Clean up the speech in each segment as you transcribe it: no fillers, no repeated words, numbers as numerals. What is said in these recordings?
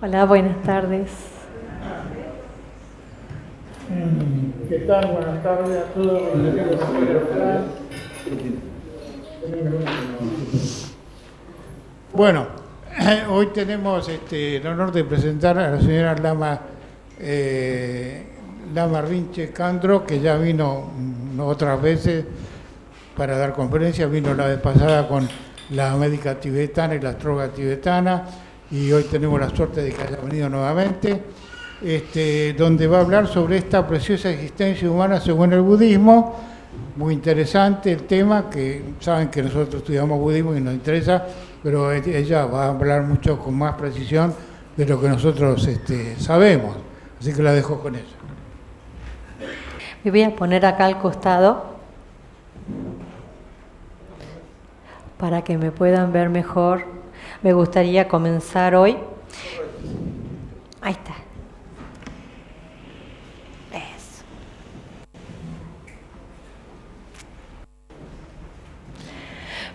Hola, buenas tardes. ¿Qué tal? Buenas tardes a todos. Bueno, hoy tenemos el honor de presentar a la señora Lama Rinche Candro, que ya vino otras veces para dar conferencias. Vino la vez pasada con la médica tibetana y la astróloga tibetana, y hoy tenemos la suerte de que haya venido nuevamente, donde va a hablar sobre esta preciosa existencia humana según el budismo. Muy interesante el tema, que saben que nosotros estudiamos budismo y nos interesa, pero ella va a hablar mucho con más precisión de lo que nosotros sabemos, así que la dejo con ella. Me voy a poner acá al costado para que me puedan ver mejor. Me gustaría comenzar hoy. Ahí está. Eso.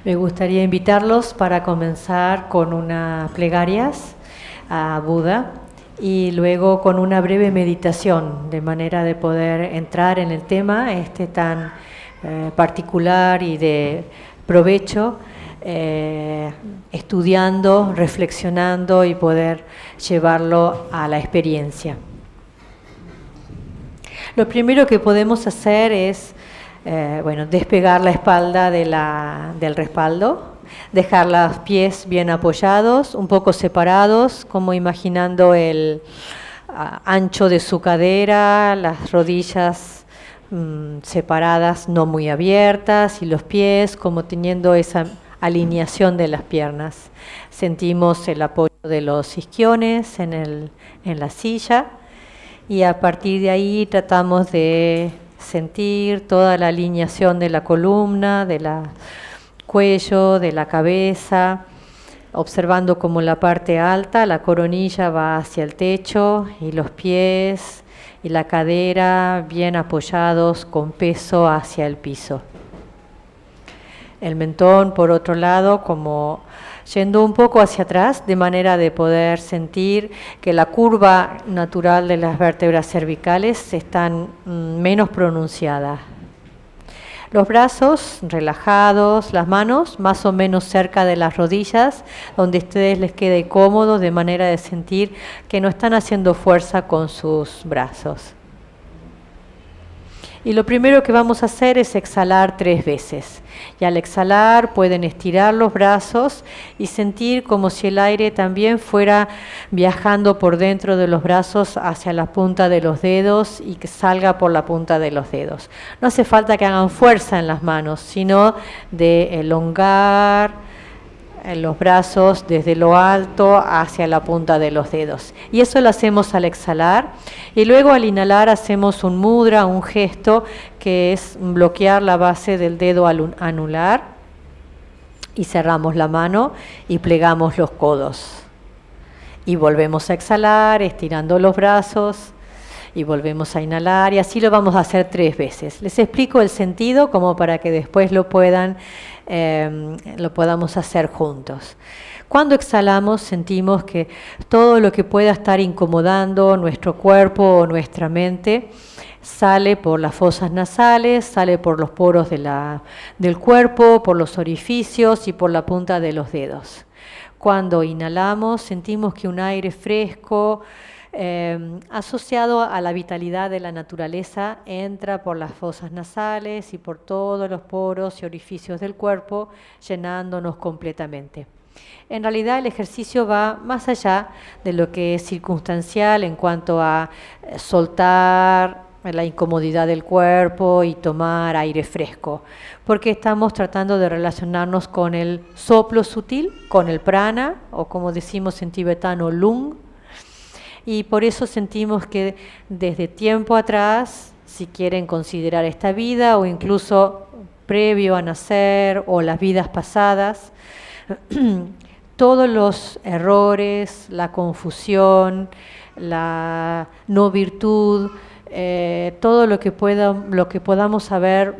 Me gustaría invitarlos para comenzar con unas plegarias a Buda y luego con una breve meditación, de manera de poder entrar en el tema tan particular y de provecho, estudiando, reflexionando y poder llevarlo a la experiencia. Lo primero que podemos hacer es despegar la espalda del respaldo, dejar los pies bien apoyados, un poco separados, como imaginando el ancho de su cadera, las rodillas separadas, no muy abiertas, y los pies como teniendo esa alineación de las piernas. Sentimos el apoyo de los isquiones en la silla, y a partir de ahí tratamos de sentir toda la alineación de la columna, del cuello, de la cabeza, observando como la parte alta, la coronilla va hacia el techo, y los pies y la cadera bien apoyados con peso hacia el piso. El mentón, por otro lado, como yendo un poco hacia atrás, de manera de poder sentir que la curva natural de las vértebras cervicales están menos pronunciadas. Los brazos relajados, las manos más o menos cerca de las rodillas, donde a ustedes les quede cómodo, de manera de sentir que no están haciendo fuerza con sus brazos. Y lo primero que vamos a hacer es exhalar 3 veces. Y al exhalar pueden estirar los brazos y sentir como si el aire también fuera viajando por dentro de los brazos hacia la punta de los dedos y que salga por la punta de los dedos. No hace falta que hagan fuerza en las manos, sino de elongar los brazos desde lo alto hacia la punta de los dedos. Y eso lo hacemos al exhalar. Y luego al inhalar hacemos un mudra, un gesto, que es bloquear la base del dedo anular. Y cerramos la mano y plegamos los codos. Y volvemos a exhalar, estirando los brazos. Y volvemos a inhalar, y así lo vamos a hacer 3 veces. Les explico el sentido como para que después lo podamos hacer juntos. Cuando exhalamos sentimos que todo lo que pueda estar incomodando nuestro cuerpo o nuestra mente sale por las fosas nasales, sale por los poros del cuerpo, por los orificios y por la punta de los dedos. Cuando inhalamos sentimos que un aire fresco, asociado a la vitalidad de la naturaleza, entra por las fosas nasales y por todos los poros y orificios del cuerpo, llenándonos completamente. En realidad el ejercicio va más allá de lo que es circunstancial en cuanto a soltar la incomodidad del cuerpo y tomar aire fresco, porque estamos tratando de relacionarnos con el soplo sutil, con el prana, o como decimos en tibetano, lung. Y por eso sentimos que desde tiempo atrás, si quieren considerar esta vida o incluso previo a nacer o las vidas pasadas, todos los errores, la confusión, la no virtud, todo lo que podamos haber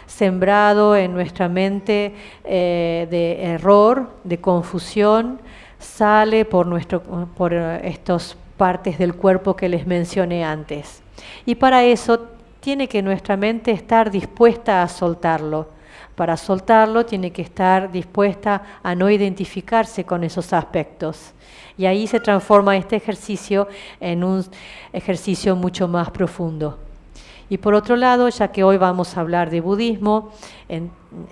sembrado en nuestra mente de error, de confusión, sale por estas partes del cuerpo que les mencioné antes. Y para eso tiene que nuestra mente estar dispuesta a soltarlo. Para soltarlo tiene que estar dispuesta a no identificarse con esos aspectos. Y ahí se transforma este ejercicio en un ejercicio mucho más profundo. Y por otro lado, ya que hoy vamos a hablar de budismo,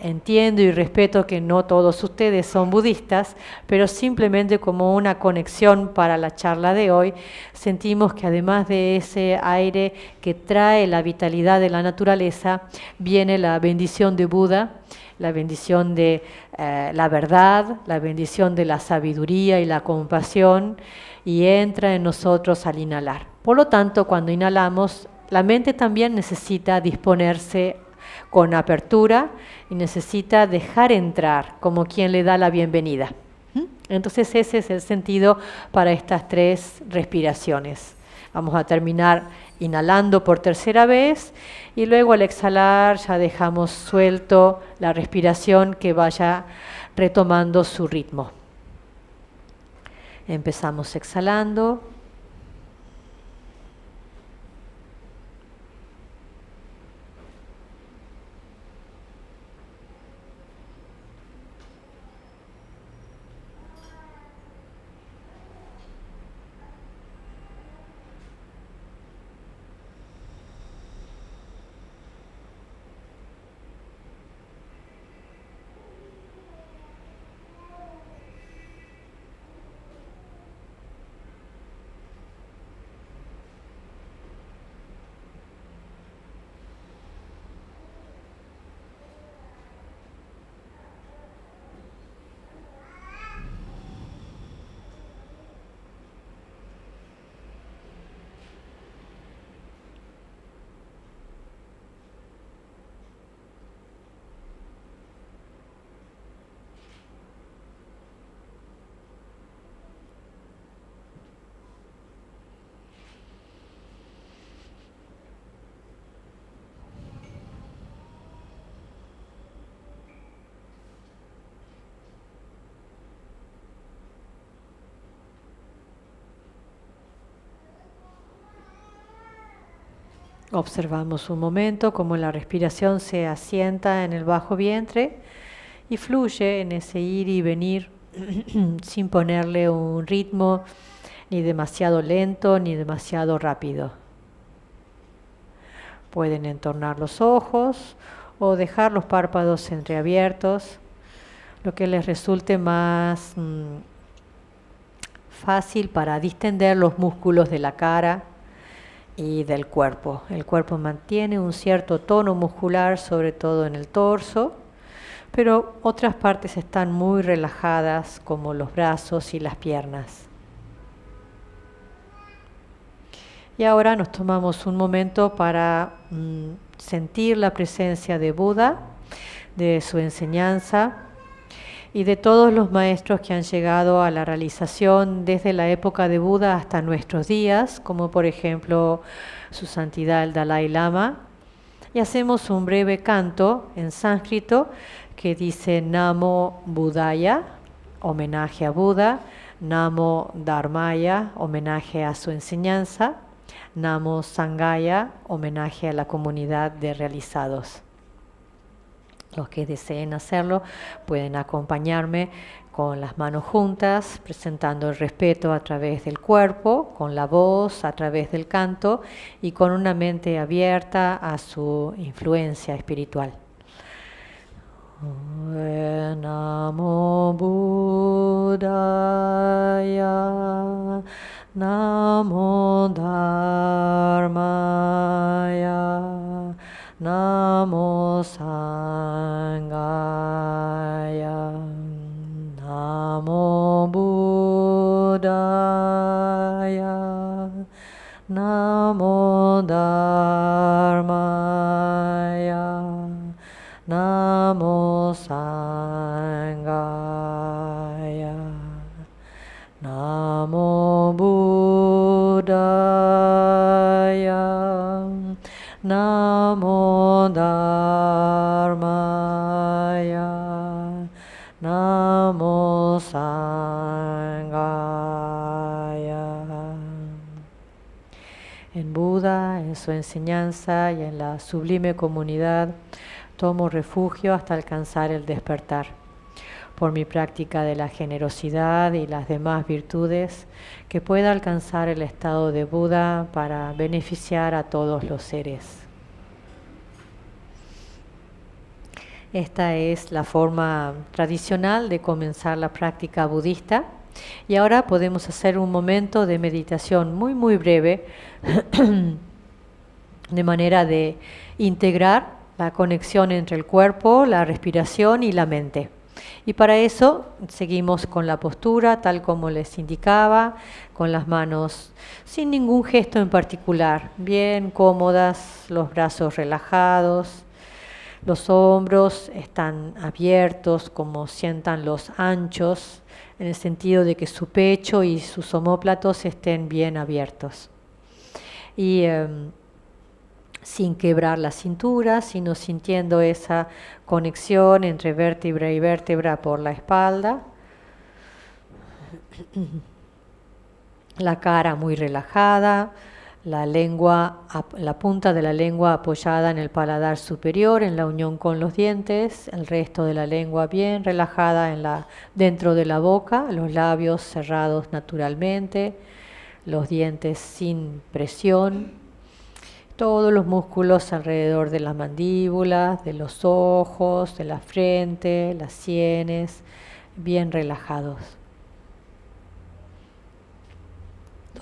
entiendo y respeto que no todos ustedes son budistas, pero simplemente como una conexión para la charla de hoy, sentimos que además de ese aire que trae la vitalidad de la naturaleza, viene la bendición de Buda, la bendición de la verdad, la bendición de la sabiduría y la compasión, y entra en nosotros al inhalar. Por lo tanto, cuando inhalamos, la mente también necesita disponerse con apertura y necesita dejar entrar como quien le da la bienvenida. Entonces ese es el sentido para estas 3 respiraciones. Vamos a terminar inhalando por tercera vez y luego al exhalar ya dejamos suelto la respiración que vaya retomando su ritmo. Empezamos exhalando. Observamos un momento cómo la respiración se asienta en el bajo vientre y fluye en ese ir y venir sin ponerle un ritmo ni demasiado lento ni demasiado rápido. Pueden entornar los ojos o dejar los párpados entreabiertos, lo que les resulte más fácil para distender los músculos de la cara y del cuerpo. El cuerpo mantiene un cierto tono muscular, sobre todo en el torso, pero otras partes están muy relajadas, como los brazos y las piernas. Y ahora nos tomamos un momento para sentir la presencia de Buda, de su enseñanza y de todos los maestros que han llegado a la realización desde la época de Buda hasta nuestros días, como por ejemplo su santidad el Dalai Lama. Y hacemos un breve canto en sánscrito que dice Namo Buddhaya, homenaje a Buda, Namo Dharmaya, homenaje a su enseñanza, Namo Sanghaya, homenaje a la comunidad de realizados. Los que deseen hacerlo pueden acompañarme con las manos juntas, presentando el respeto a través del cuerpo, con la voz, a través del canto y con una mente abierta a su influencia espiritual. Namo Buddhaya, Namo Dharmaya, Namo Sanghaya, Namo Buddhaya, Namo Dharmaya, Namo Sanghaya, Namo Buddhaya, Namo Dharmaya, Namo Sanghaya. su enseñanza y en la sublime comunidad tomo refugio hasta alcanzar el despertar. Por mi práctica de la generosidad y las demás virtudes, que pueda alcanzar el estado de Buda para beneficiar a todos los seres. Esta es la forma tradicional de comenzar la práctica budista. Y ahora podemos hacer un momento de meditación muy breve, de manera de integrar la conexión entre el cuerpo, la respiración y la mente. Y para eso seguimos con la postura tal como les indicaba, con las manos sin ningún gesto en particular, bien cómodas, los brazos relajados. Los hombros están abiertos, como sientan los anchos, en el sentido de que su pecho y sus omóplatos estén bien abiertos. Y sin quebrar la cintura, sino sintiendo esa conexión entre vértebra y vértebra por la espalda. La cara muy relajada. La lengua, la punta de la lengua apoyada en el paladar superior, en la unión con los dientes, el resto de la lengua bien relajada dentro de la boca, los labios cerrados naturalmente, los dientes sin presión, todos los músculos alrededor de la mandíbula, de los ojos, de la frente, las sienes, bien relajados.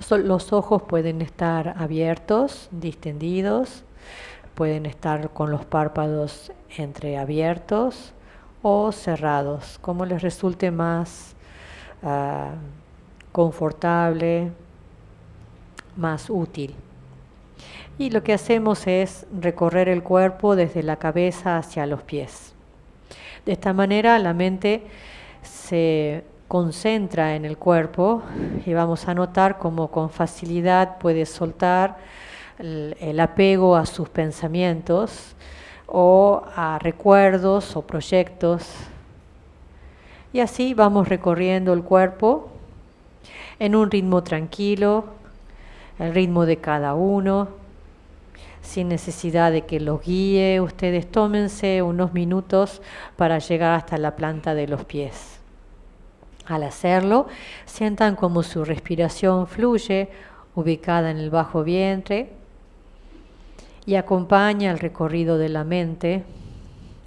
Los ojos pueden estar abiertos, distendidos, pueden estar con los párpados entreabiertos o cerrados, como les resulte más confortable, más útil. Y lo que hacemos es recorrer el cuerpo desde la cabeza hacia los pies. De esta manera la mente se concentra en el cuerpo y vamos a notar cómo con facilidad puede soltar el apego a sus pensamientos o a recuerdos o proyectos. Y así vamos recorriendo el cuerpo en un ritmo tranquilo, el ritmo de cada uno, sin necesidad de que los guíe. Ustedes tómense unos minutos para llegar hasta la planta de los pies. Al hacerlo, sientan como su respiración fluye, ubicada en el bajo vientre, y acompaña el recorrido de la mente,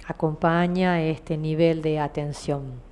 acompaña este nivel de atención.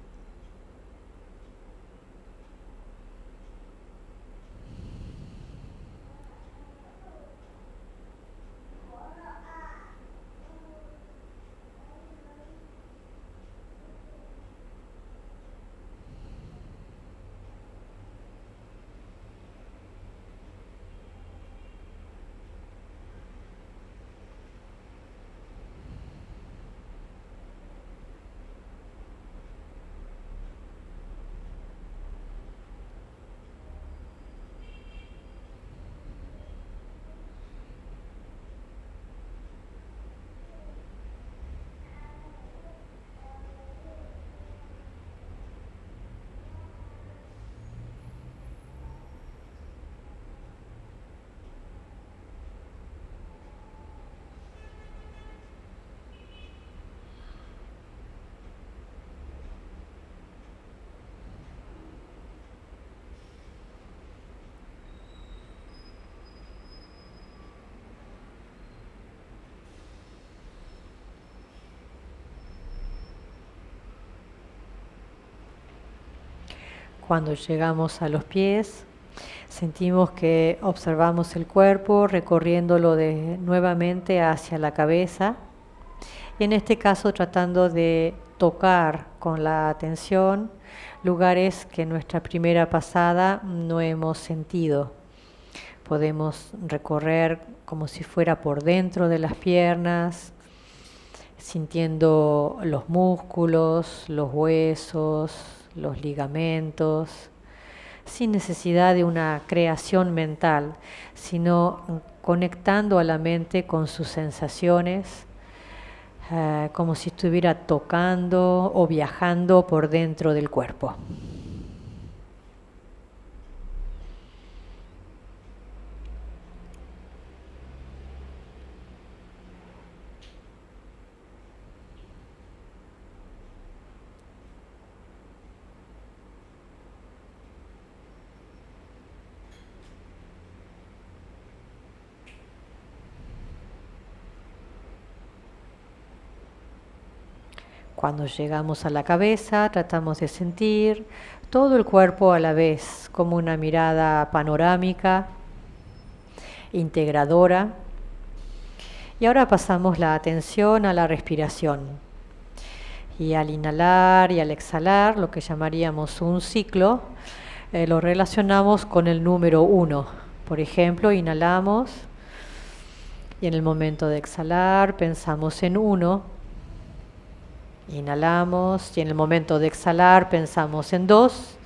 Cuando llegamos a los pies, sentimos que observamos el cuerpo recorriéndolo nuevamente hacia la cabeza, y en este caso tratando de tocar con la atención lugares que en nuestra primera pasada no hemos sentido. Podemos recorrer como si fuera por dentro de las piernas, sintiendo los músculos, los huesos, los ligamentos, sin necesidad de una creación mental, sino conectando a la mente con sus sensaciones, como si estuviera tocando o viajando por dentro del cuerpo. Cuando llegamos a la cabeza, tratamos de sentir todo el cuerpo a la vez, como una mirada panorámica, integradora. Y ahora pasamos la atención a la respiración. Y al inhalar y al exhalar, lo que llamaríamos un ciclo, lo relacionamos con el número 1. Por ejemplo, inhalamos y en el momento de exhalar pensamos en 1. Inhalamos y en el momento de exhalar pensamos en 2.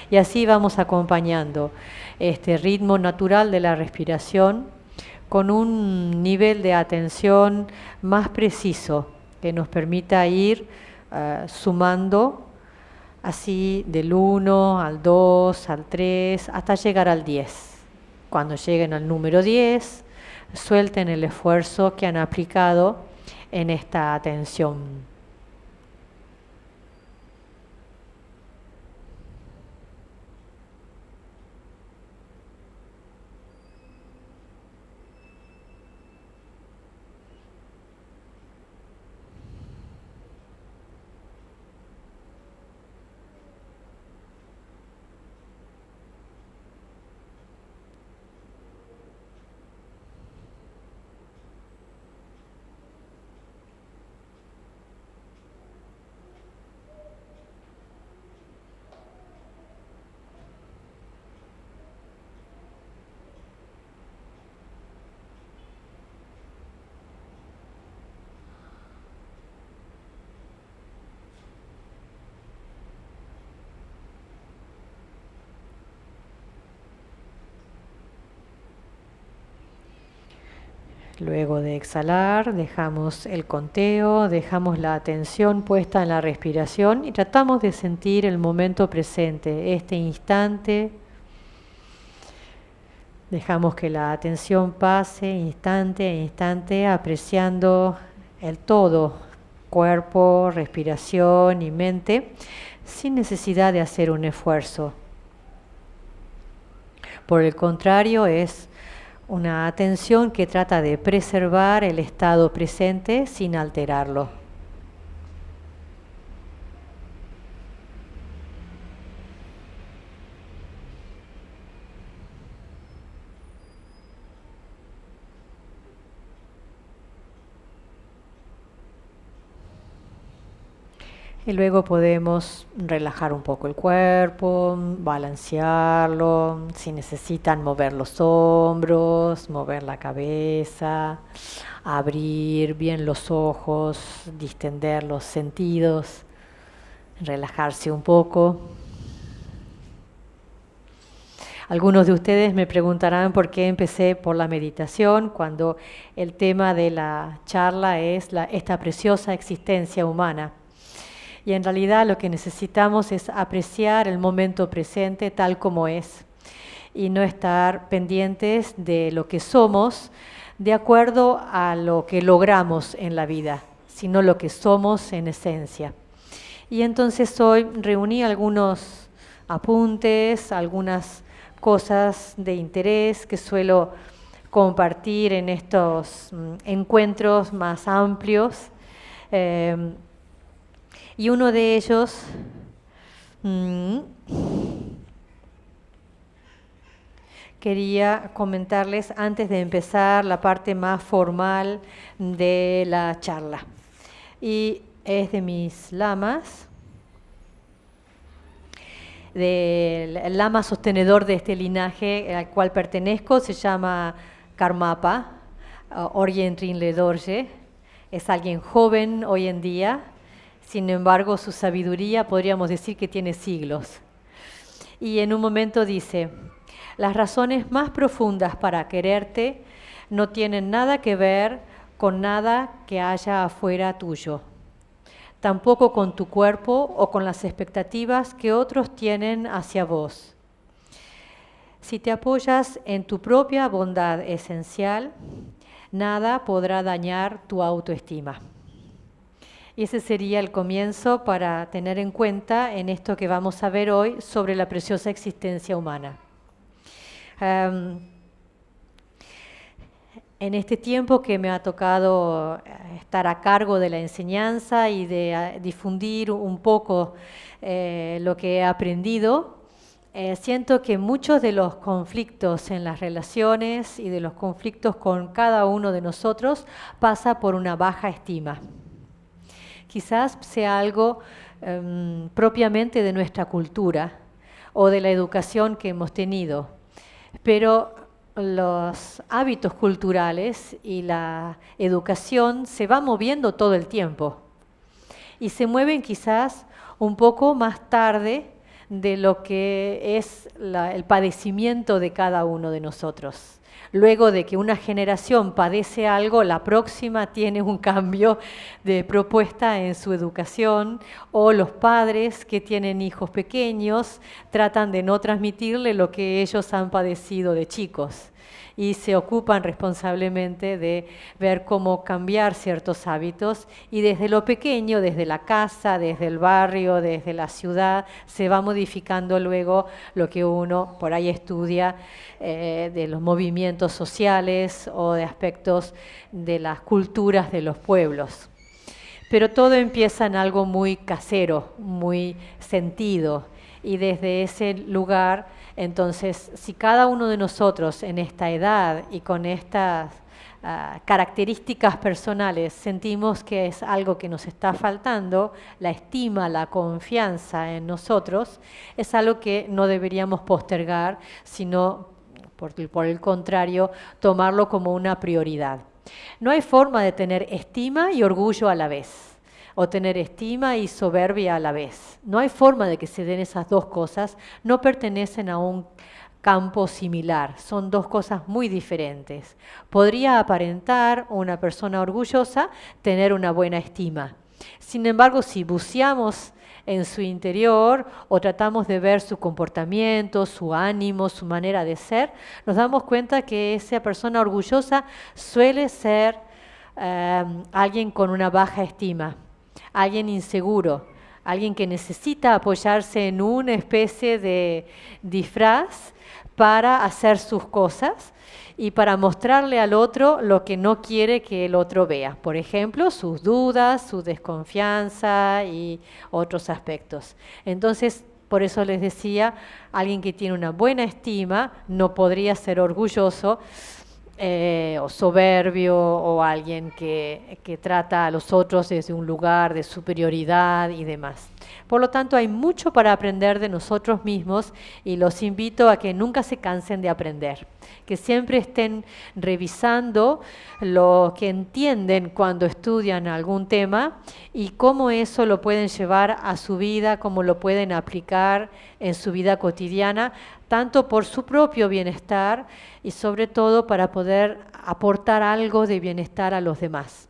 Y así vamos acompañando este ritmo natural de la respiración con un nivel de atención más preciso que nos permita ir sumando así del 1 al 2, al 3, hasta llegar al 10. Cuando lleguen al número 10, suelten el esfuerzo que han aplicado en esta atención. Luego de exhalar, dejamos el conteo, dejamos la atención puesta en la respiración y tratamos de sentir el momento presente, este instante. Dejamos que la atención pase instante a instante, apreciando el todo, cuerpo, respiración y mente, sin necesidad de hacer un esfuerzo. Por el contrario, es una atención que trata de preservar el estado presente sin alterarlo. Y luego podemos relajar un poco el cuerpo, balancearlo, si necesitan mover los hombros, mover la cabeza, abrir bien los ojos, distender los sentidos, relajarse un poco. Algunos de ustedes me preguntarán por qué empecé por la meditación cuando el tema de la charla es esta preciosa existencia humana. Y en realidad lo que necesitamos es apreciar el momento presente tal como es y no estar pendientes de lo que somos de acuerdo a lo que logramos en la vida, sino lo que somos en esencia. Y entonces hoy reuní algunos apuntes, algunas cosas de interés que suelo compartir en estos encuentros más amplios. Y uno de ellos quería comentarles antes de empezar la parte más formal de la charla. Y es de mis lamas, del lama sostenedor de este linaje al cual pertenezco, se llama Karmapa, Orjen Rinle Dorje. Es alguien joven hoy en día. Sin embargo, su sabiduría podríamos decir que tiene siglos. Y en un momento dice, las razones más profundas para quererte no tienen nada que ver con nada que haya afuera tuyo, tampoco con tu cuerpo o con las expectativas que otros tienen hacia vos. Si te apoyas en tu propia bondad esencial, nada podrá dañar tu autoestima. Y ese sería el comienzo para tener en cuenta en esto que vamos a ver hoy sobre la preciosa existencia humana. En este tiempo que me ha tocado estar a cargo de la enseñanza y de difundir un poco lo que he aprendido, siento que muchos de los conflictos en las relaciones y de los conflictos con cada uno de nosotros pasa por una baja estima. Quizás sea algo propiamente de nuestra cultura o de la educación que hemos tenido, pero los hábitos culturales y la educación se van moviendo todo el tiempo y se mueven quizás un poco más tarde de lo que es el padecimiento de cada uno de nosotros. Luego de que una generación padece algo, la próxima tiene un cambio de propuesta en su educación, o los padres que tienen hijos pequeños tratan de no transmitirle lo que ellos han padecido de chicos y se ocupan responsablemente de ver cómo cambiar ciertos hábitos, y desde lo pequeño, desde la casa, desde el barrio, desde la ciudad, se va modificando luego lo que uno por ahí estudia de los movimientos sociales o de aspectos de las culturas de los pueblos. Pero todo empieza en algo muy casero, muy sentido, y desde ese lugar, entonces, si cada uno de nosotros en esta edad y con estas características personales sentimos que es algo que nos está faltando, la estima, la confianza en nosotros, es algo que no deberíamos postergar, sino, por el contrario, tomarlo como una prioridad. No hay forma de tener estima y orgullo a la vez, o tener estima y soberbia a la vez. No hay forma de que se den esas dos cosas, no pertenecen a un campo similar, son dos cosas muy diferentes. Podría aparentar una persona orgullosa tener una buena estima. Sin embargo, si buceamos en su interior o tratamos de ver su comportamiento, su ánimo, su manera de ser, nos damos cuenta que esa persona orgullosa suele ser alguien con una baja estima, alguien inseguro, alguien que necesita apoyarse en una especie de disfraz para hacer sus cosas y para mostrarle al otro lo que no quiere que el otro vea. Por ejemplo, sus dudas, su desconfianza y otros aspectos. Entonces, por eso les decía, alguien que tiene una buena estima no podría ser orgulloso o soberbio, o alguien que trata a los otros desde un lugar de superioridad y demás. Por lo tanto, hay mucho para aprender de nosotros mismos y los invito a que nunca se cansen de aprender, que siempre estén revisando lo que entienden cuando estudian algún tema y cómo eso lo pueden llevar a su vida, cómo lo pueden aplicar en su vida cotidiana, tanto por su propio bienestar y sobre todo para poder aportar algo de bienestar a los demás.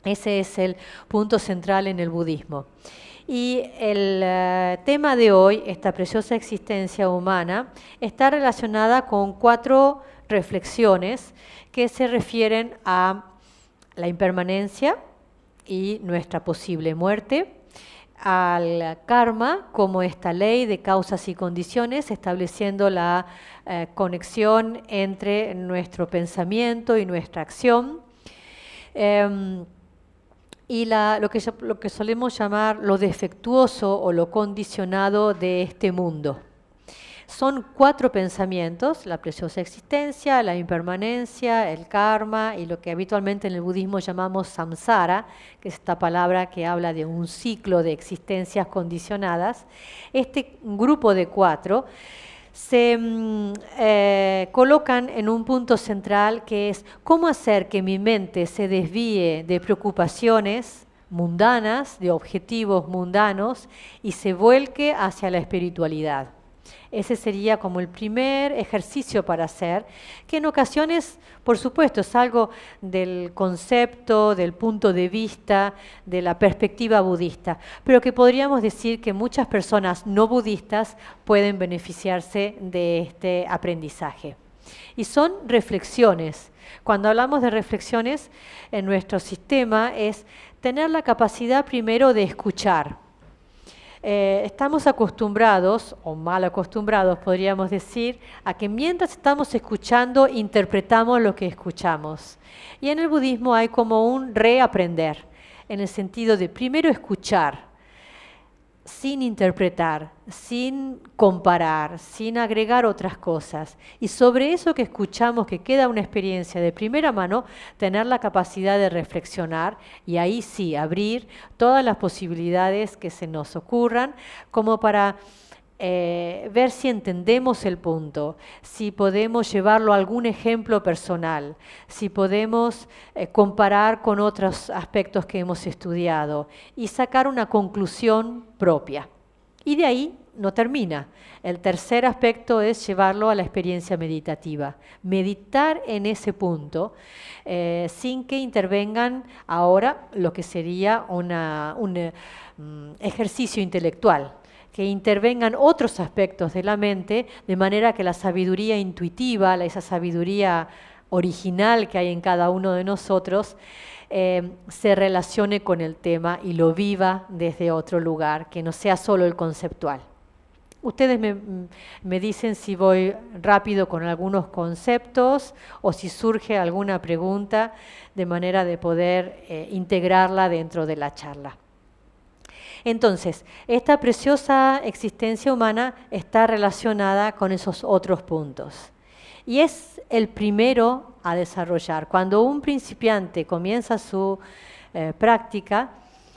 Ese es el punto central en el budismo. Y el tema de hoy, esta preciosa existencia humana, está relacionada con 4 reflexiones que se refieren a la impermanencia y nuestra posible muerte, al karma como esta ley de causas y condiciones, estableciendo la conexión entre nuestro pensamiento y nuestra acción, y lo que solemos llamar lo defectuoso o lo condicionado de este mundo. Son 4 pensamientos: la preciosa existencia, la impermanencia, el karma y lo que habitualmente en el budismo llamamos samsara, que es esta palabra que habla de un ciclo de existencias condicionadas. Este grupo de 4 se colocan en un punto central, que es cómo hacer que mi mente se desvíe de preocupaciones mundanas, de objetivos mundanos, y se vuelque hacia la espiritualidad. Ese sería como el primer ejercicio para hacer, que en ocasiones, por supuesto, es algo del concepto, del punto de vista, de la perspectiva budista, pero que podríamos decir que muchas personas no budistas pueden beneficiarse de este aprendizaje. Y son reflexiones. Cuando hablamos de reflexiones en nuestro sistema es tener la capacidad primero de escuchar. estamos acostumbrados, o mal acostumbrados podríamos decir, a que mientras estamos escuchando, interpretamos lo que escuchamos. Y en el budismo hay como un reaprender, en el sentido de primero escuchar, sin interpretar, sin comparar, sin agregar otras cosas. Y sobre eso que escuchamos, que queda una experiencia de primera mano, tener la capacidad de reflexionar y ahí sí, abrir todas las posibilidades que se nos ocurran, como para ver si entendemos el punto, si podemos llevarlo a algún ejemplo personal, si podemos comparar con otros aspectos que hemos estudiado y sacar una conclusión propia. Y de ahí no termina. El tercer aspecto es llevarlo a la experiencia meditativa. Meditar en ese punto sin que intervengan ahora lo que sería un ejercicio intelectual, que intervengan otros aspectos de la mente, de manera que la sabiduría intuitiva, esa sabiduría original que hay en cada uno de nosotros, se relacione con el tema y lo viva desde otro lugar, que no sea solo el conceptual. Ustedes me dicen si voy rápido con algunos conceptos o si surge alguna pregunta, de manera de poder integrarla dentro de la charla. Entonces, esta preciosa existencia humana está relacionada con esos otros puntos. Y es el primero a desarrollar. Cuando un principiante comienza su práctica,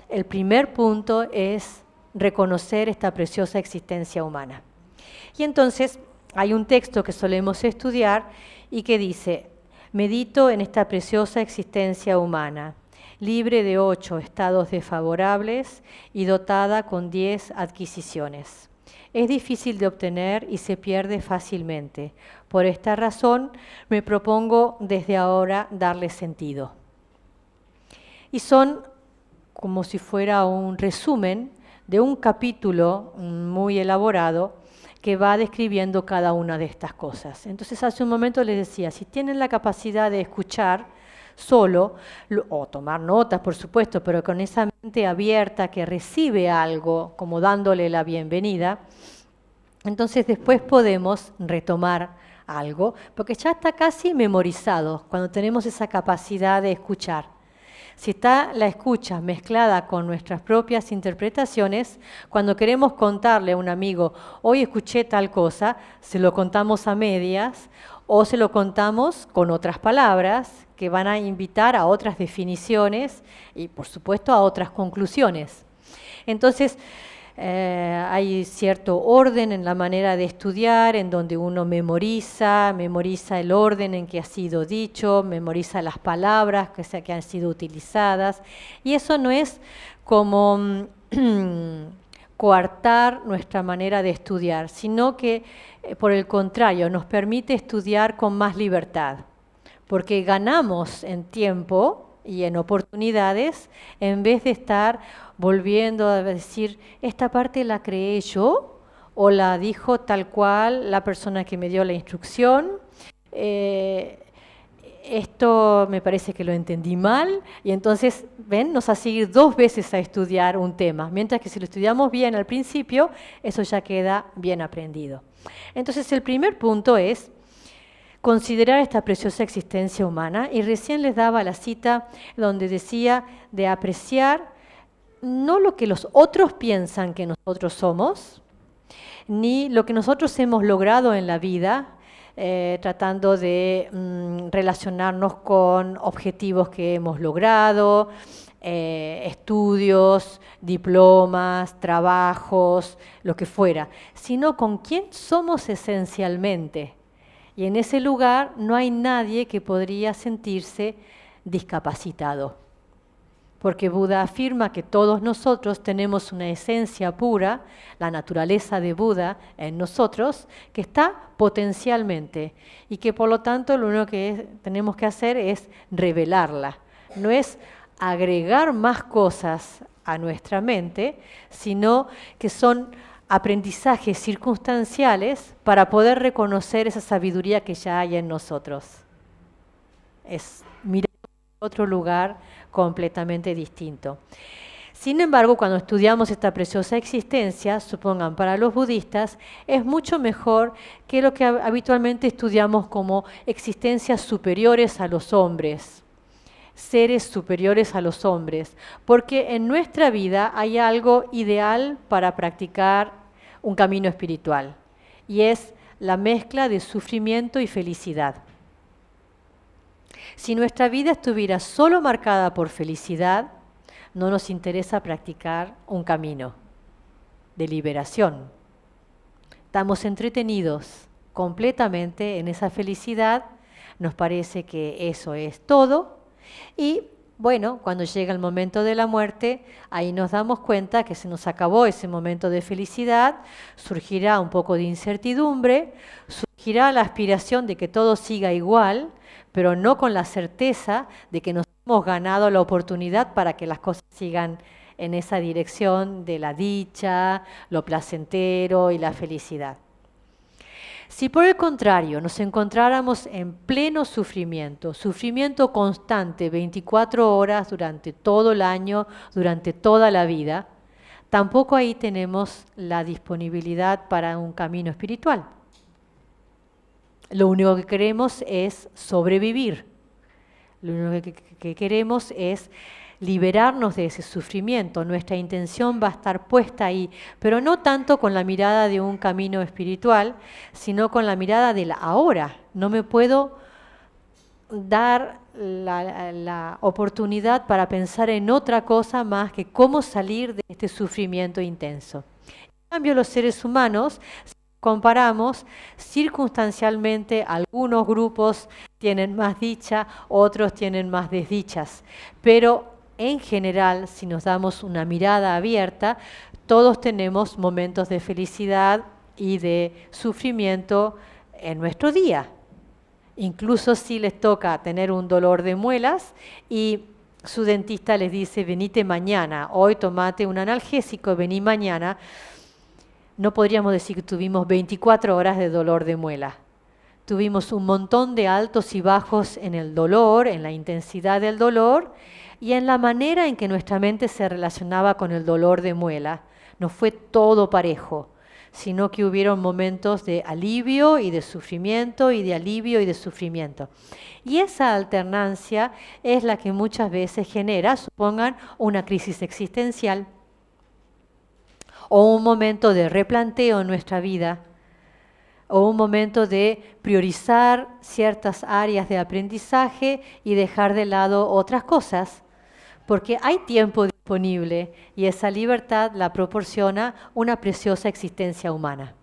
el primer punto es reconocer esta preciosa existencia humana. Y entonces hay un texto que solemos estudiar y que dice: medito en esta preciosa existencia humana, libre de 8 estados desfavorables y dotada con 10 adquisiciones. Es difícil de obtener y se pierde fácilmente. Por esta razón me propongo desde ahora darle sentido. Y son como si fuera un resumen de un capítulo muy elaborado que va describiendo cada una de estas cosas. Entonces hace un momento les decía, si tienen la capacidad de escuchar solo, o tomar notas por supuesto, pero con esa mente abierta que recibe algo, como dándole la bienvenida, entonces después podemos retomar algo, porque ya está casi memorizado cuando tenemos esa capacidad de escuchar. Si está la escucha mezclada con nuestras propias interpretaciones, cuando queremos contarle a un amigo, hoy escuché tal cosa, se lo contamos a medias o se lo contamos con otras palabras que van a invitar a otras definiciones y, por supuesto, a otras conclusiones. Entonces, hay cierto orden en la manera de estudiar, en donde uno memoriza el orden en que ha sido dicho, memoriza las palabras que han sido utilizadas, y eso no es como coartar nuestra manera de estudiar, sino que, por el contrario, nos permite estudiar con más libertad, porque ganamos en tiempo y en oportunidades, en vez de estar volviendo a decir, esta parte la creé yo, o la dijo tal cual la persona que me dio la instrucción, esto me parece que lo entendí mal, y entonces, ven, nos hace ir 2 veces a estudiar un tema, mientras que si lo estudiamos bien al principio, eso ya queda bien aprendido. Entonces, el primer punto es considerar esta preciosa existencia humana, y recién les daba la cita donde decía de apreciar no lo que los otros piensan que nosotros somos, ni lo que nosotros hemos logrado en la vida, tratando de relacionarnos con objetivos que hemos logrado, estudios, diplomas, trabajos, lo que fuera, sino con quién somos esencialmente. Y en ese lugar no hay nadie que podría sentirse discapacitado, porque Buda afirma que todos nosotros tenemos una esencia pura, la naturaleza de Buda en nosotros, que está potencialmente, y que por lo tanto lo único que tenemos que hacer es revelarla. No es agregar más cosas a nuestra mente, sino que son aprendizajes circunstanciales para poder reconocer esa sabiduría que ya hay en nosotros. Es mirar otro lugar completamente distinto. Sin embargo, cuando estudiamos esta preciosa existencia, supongan para los budistas, es mucho mejor que lo que habitualmente estudiamos como existencias superiores a los hombres, seres superiores a los hombres, porque en nuestra vida hay algo ideal para practicar un camino espiritual, y es la mezcla de sufrimiento y felicidad. Si nuestra vida estuviera solo marcada por felicidad, no nos interesa practicar un camino de liberación. Estamos entretenidos completamente en esa felicidad, nos parece que eso es todo, y bueno, cuando llega el momento de la muerte, ahí nos damos cuenta que se nos acabó ese momento de felicidad, surgirá un poco de incertidumbre, surgirá la aspiración de que todo siga igual, pero no con la certeza de que nos hemos ganado la oportunidad para que las cosas sigan en esa dirección de la dicha, lo placentero y la felicidad. Si por el contrario nos encontráramos en pleno sufrimiento, sufrimiento constante, 24 horas durante todo el año, durante toda la vida, tampoco ahí tenemos la disponibilidad para un camino espiritual. Lo único que queremos es sobrevivir. Lo único que queremos es liberarnos de ese sufrimiento. Nuestra intención va a estar puesta ahí, pero no tanto con la mirada de un camino espiritual, sino con la mirada del ahora. No me puedo dar la oportunidad para pensar en otra cosa más que cómo salir de este sufrimiento intenso. En cambio, los seres humanos, comparamos, circunstancialmente algunos grupos tienen más dicha, otros tienen más desdichas, pero en general, si nos damos una mirada abierta, todos tenemos momentos de felicidad y de sufrimiento en nuestro día. Incluso si les toca tener un dolor de muelas y su dentista les dice, venite mañana, hoy tomate un analgésico, vení mañana, no podríamos decir que tuvimos 24 horas de dolor de muela. Tuvimos un montón de altos y bajos en el dolor, en la intensidad del dolor y en la manera en que nuestra mente se relacionaba con el dolor de muela. No fue todo parejo, sino que hubieron momentos de alivio y de sufrimiento y de alivio y de sufrimiento. Y esa alternancia es la que muchas veces genera, supongan, una crisis existencial, o un momento de replanteo en nuestra vida, o un momento de priorizar ciertas áreas de aprendizaje y dejar de lado otras cosas, porque hay tiempo disponible y esa libertad la proporciona una preciosa existencia humana.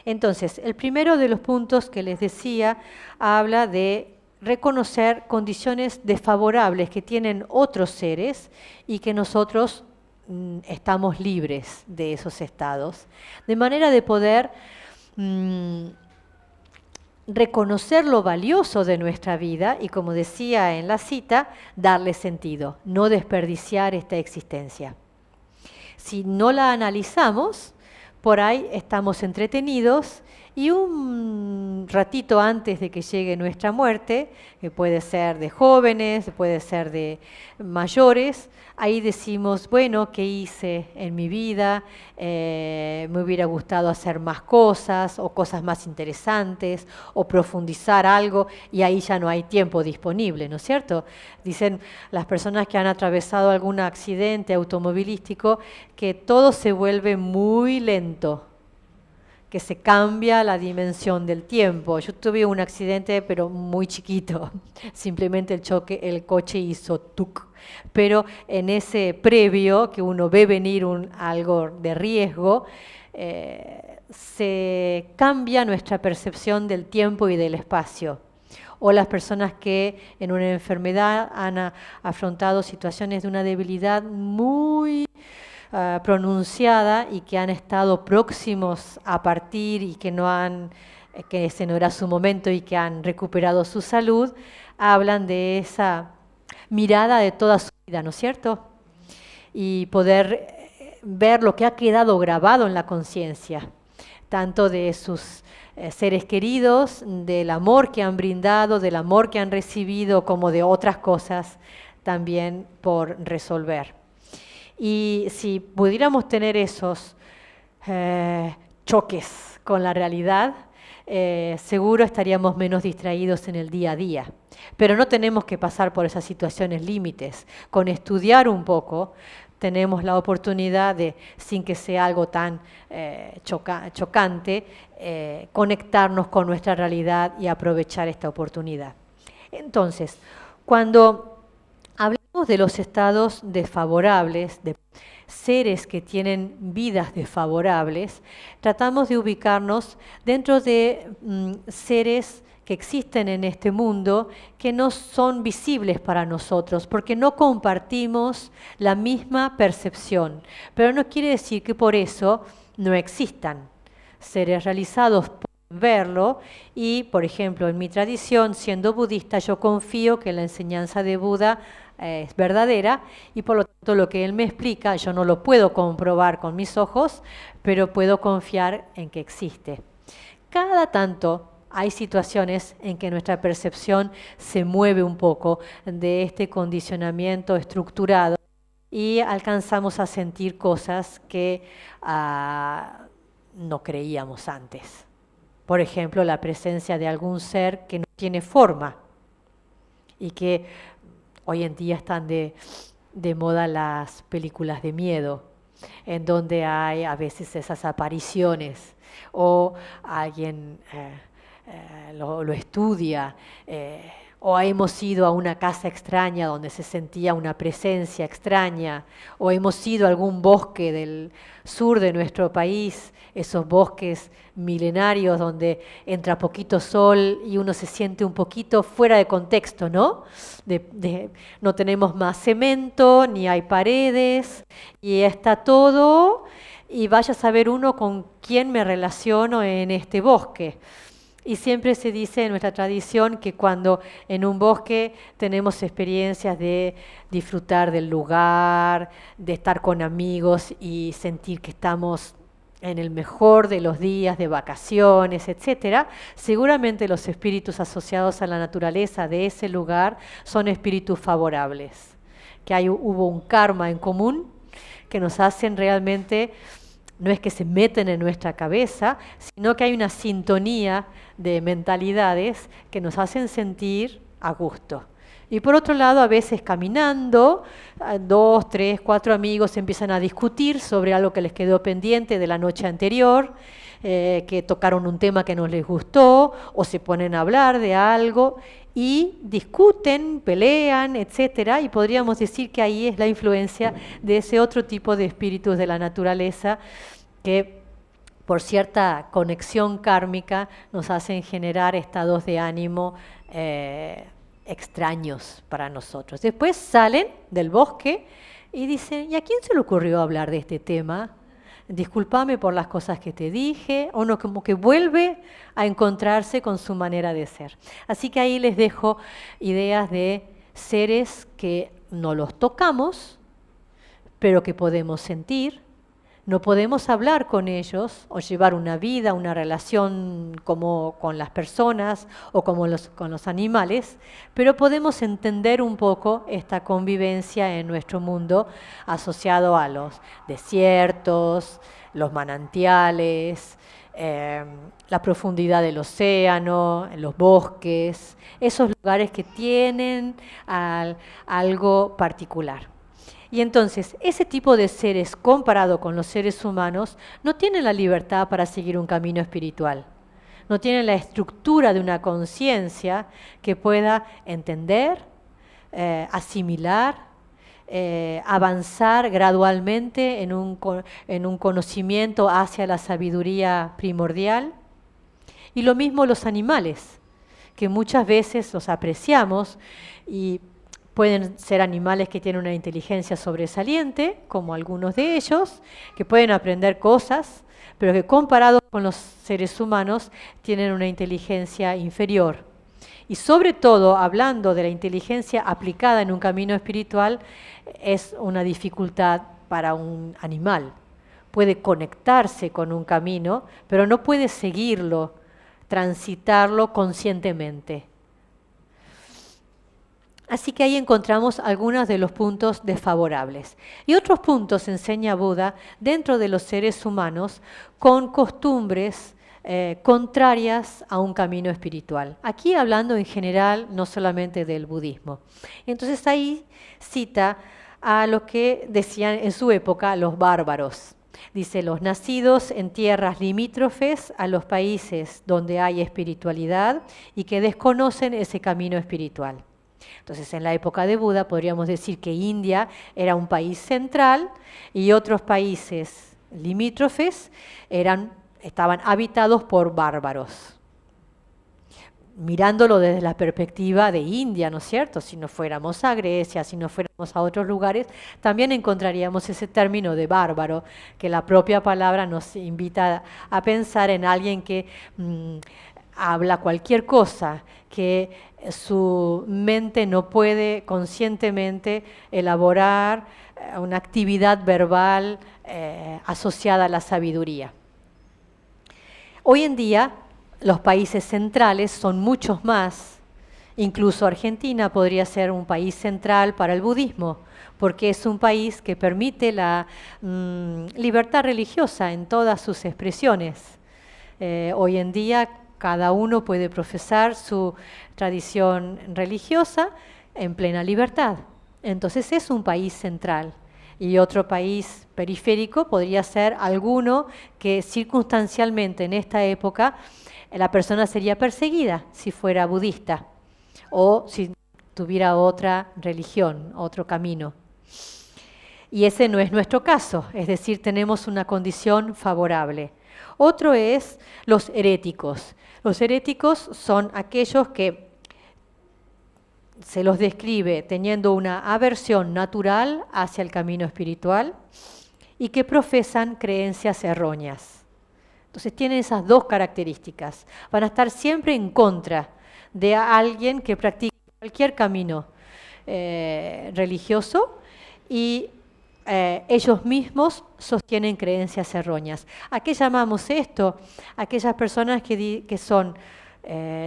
Entonces, el primero de los puntos que les decía habla de reconocer condiciones desfavorables que tienen otros seres y que nosotros estamos libres de esos estados, de manera de poder reconocer lo valioso de nuestra vida y, como decía en la cita, darle sentido, no desperdiciar esta existencia. Si no la analizamos, por ahí estamos entretenidos y un ratito antes de que llegue nuestra muerte, que puede ser de jóvenes, puede ser de mayores, ahí decimos, bueno, ¿qué hice en mi vida? Me hubiera gustado hacer más cosas o cosas más interesantes o profundizar algo y ahí ya no hay tiempo disponible, ¿no es cierto? Dicen las personas que han atravesado algún accidente automovilístico que todo se vuelve muy lento, que se cambia la dimensión del tiempo. Yo tuve un accidente, pero muy chiquito, simplemente el coche hizo tuc. Pero en ese previo, que uno ve venir algo de riesgo, se cambia nuestra percepción del tiempo y del espacio. O las personas que en una enfermedad han afrontado situaciones de una debilidad muy pronunciada y que han estado próximos a partir y que que ese no era su momento y que han recuperado su salud, hablan de esa mirada de toda su vida, ¿no es cierto? Y poder ver lo que ha quedado grabado en la conciencia, tanto de sus seres queridos, del amor que han brindado, del amor que han recibido, como de otras cosas también por resolver. Y si pudiéramos tener esos choques con la realidad, seguro estaríamos menos distraídos en el día a día. Pero no tenemos que pasar por esas situaciones límites. Con estudiar un poco, tenemos la oportunidad de, sin que sea algo tan chocante, conectarnos con nuestra realidad y aprovechar esta oportunidad. Entonces, cuando hablamos de los estados desfavorables, de seres que tienen vidas desfavorables, tratamos de ubicarnos dentro de seres que existen en este mundo que no son visibles para nosotros porque no compartimos la misma percepción. Pero no quiere decir que por eso no existan. Seres realizados pueden verlo y, por ejemplo, en mi tradición, siendo budista, yo confío que la enseñanza de Buda es verdadera y por lo tanto lo que él me explica yo no lo puedo comprobar con mis ojos, pero puedo confiar en que existe. Cada tanto hay situaciones en que nuestra percepción se mueve un poco de este condicionamiento estructurado y alcanzamos a sentir cosas que no creíamos antes. Por ejemplo, la presencia de algún ser que no tiene forma y que hoy en día están de moda las películas de miedo, en donde hay a veces esas apariciones o alguien lo estudia, o hemos ido a una casa extraña donde se sentía una presencia extraña, o hemos ido a algún bosque del sur de nuestro país, esos bosques milenarios donde entra poquito sol y uno se siente un poquito fuera de contexto, ¿no? No tenemos más cemento, ni hay paredes, y está todo, y vaya a saber uno con quién me relaciono en este bosque. Y siempre se dice en nuestra tradición que cuando en un bosque tenemos experiencias de disfrutar del lugar, de estar con amigos y sentir que estamos en el mejor de los días de vacaciones, etcétera, seguramente los espíritus asociados a la naturaleza de ese lugar son espíritus favorables, que hubo un karma en común que nos hacen realmente. No es que se meten en nuestra cabeza, sino que hay una sintonía de mentalidades que nos hacen sentir a gusto. Y por otro lado, a veces caminando, 2, 3, 4 amigos empiezan a discutir sobre algo que les quedó pendiente de la noche anterior, que tocaron un tema que no les gustó, o se ponen a hablar de algo y discuten, pelean, etcétera, y podríamos decir que ahí es la influencia de ese otro tipo de espíritus de la naturaleza que por cierta conexión kármica nos hacen generar estados de ánimo extraños para nosotros. Después salen del bosque y dicen, ¿y a quién se le ocurrió hablar de este tema? Discúlpame por las cosas que te dije, o no, como que vuelve a encontrarse con su manera de ser. Así que ahí les dejo ideas de seres que no los tocamos, pero que podemos sentir. No podemos hablar con ellos o llevar una vida, una relación como con las personas o como con los animales, pero podemos entender un poco esta convivencia en nuestro mundo asociado a los desiertos, los manantiales, la profundidad del océano, los bosques, esos lugares que tienen algo particular. Y entonces, ese tipo de seres, comparado con los seres humanos, no tienen la libertad para seguir un camino espiritual. No tienen la estructura de una conciencia que pueda entender, asimilar, avanzar gradualmente en un conocimiento hacia la sabiduría primordial. Y lo mismo los animales, que muchas veces los apreciamos y pueden ser animales que tienen una inteligencia sobresaliente, como algunos de ellos, que pueden aprender cosas, pero que comparados con los seres humanos tienen una inteligencia inferior. Y sobre todo, hablando de la inteligencia aplicada en un camino espiritual, es una dificultad para un animal. Puede conectarse con un camino, pero no puede seguirlo, transitarlo conscientemente. Así que ahí encontramos algunos de los puntos desfavorables. Y otros puntos, enseña Buda, dentro de los seres humanos, con costumbres contrarias a un camino espiritual. Aquí hablando en general, no solamente del budismo. Entonces ahí cita a lo que decían en su época los bárbaros. Dice, los nacidos en tierras limítrofes a los países donde hay espiritualidad y que desconocen ese camino espiritual. Entonces, en la época de Buda podríamos decir que India era un país central y otros países limítrofes estaban habitados por bárbaros. Mirándolo desde la perspectiva de India, ¿no es cierto? Si no fuéramos a Grecia, si no fuéramos a otros lugares, también encontraríamos ese término de bárbaro, que la propia palabra nos invita a pensar en alguien que habla cualquier cosa, que su mente no puede conscientemente elaborar una actividad verbal asociada a la sabiduría. Hoy en día los países centrales son muchos más, incluso Argentina podría ser un país central para el budismo, porque es un país que permite la libertad religiosa en todas sus expresiones. Hoy en día cada uno puede profesar su tradición religiosa en plena libertad. Entonces es un país central. Y otro país periférico podría ser alguno que circunstancialmente en esta época la persona sería perseguida si fuera budista o si tuviera otra religión, otro camino. Y ese no es nuestro caso, es decir, tenemos una condición favorable. Otro es los heréticos. Los heréticos son aquellos que se los describe teniendo una aversión natural hacia el camino espiritual y que profesan creencias erróneas. Entonces tienen esas dos características. Van a estar siempre en contra de alguien que practique cualquier camino religioso y ellos mismos sostienen creencias erróneas. ¿A qué llamamos esto? Aquellas personas que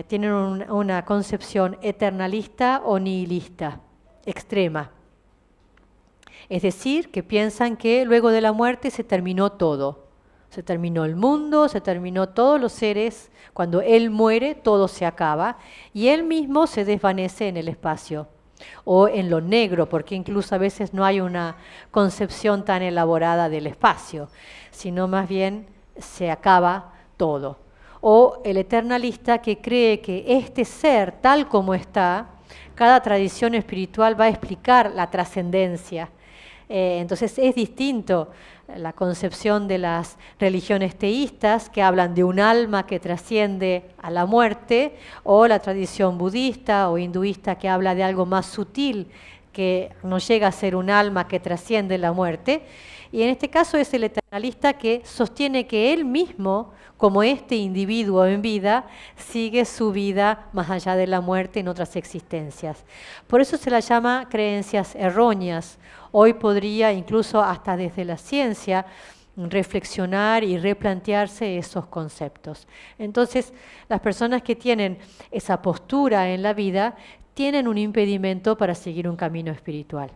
tienen una concepción eternalista o nihilista, extrema. Es decir, que piensan que luego de la muerte se terminó todo. Se terminó el mundo, se terminó todos los seres. Cuando él muere, todo se acaba y él mismo se desvanece en el espacio o en lo negro, porque incluso a veces no hay una concepción tan elaborada del espacio, sino más bien se acaba todo. O el eternalista que cree que este ser tal como está, cada tradición espiritual va a explicar la trascendencia. Entonces es distinto la concepción de las religiones teístas que hablan de un alma que trasciende a la muerte, o la tradición budista o hinduista que habla de algo más sutil que no llega a ser un alma que trasciende la muerte. Y en este caso es el eternalista que sostiene que él mismo, como este individuo en vida, sigue su vida más allá de la muerte en otras existencias. Por eso se la llama creencias erróneas. Hoy podría, incluso hasta desde la ciencia, reflexionar y replantearse esos conceptos. Entonces, las personas que tienen esa postura en la vida tienen un impedimento para seguir un camino espiritual.